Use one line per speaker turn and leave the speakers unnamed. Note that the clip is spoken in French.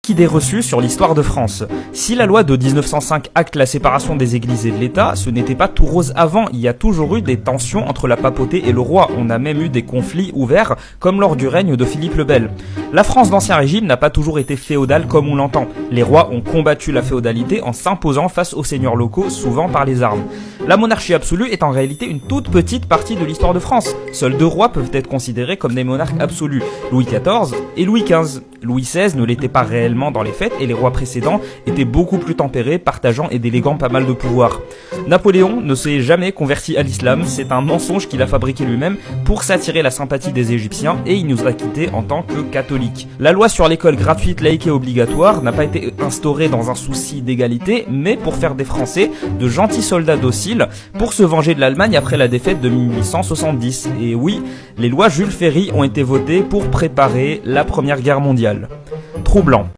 quelques idées reçues sur l'histoire de France. Si la loi de 1905 acte la séparation des églises et de l'État, ce n'était pas tout rose avant, il y a toujours eu des tensions entre la papauté et le roi, on a même eu des conflits ouverts, comme lors du règne de Philippe le Bel. La France d'Ancien Régime n'a pas toujours été féodale comme on l'entend. Les rois ont combattu la féodalité en s'imposant face aux seigneurs locaux, souvent par les armes. La monarchie absolue est en réalité une toute petite partie de l'histoire de France. Seuls 2 rois peuvent être considérés comme des monarques absolus, Louis XIV et Louis XV. Louis XVI ne l'était pas réellement dans les faits et les rois précédents étaient beaucoup plus tempérés, partageant et déléguant pas mal de pouvoir. Napoléon ne s'est jamais converti à l'islam, c'est un mensonge qu'il a fabriqué lui-même pour s'attirer la sympathie des Égyptiens et il nous a quittés en tant que catholiques. La loi sur l'école gratuite, laïque et obligatoire n'a pas été instaurée dans un souci d'égalité, mais pour faire des Français de gentils soldats dociles pour se venger de l'Allemagne après la défaite de 1870. Et oui, les lois Jules Ferry ont été votées pour préparer la Première Guerre mondiale. Troublant.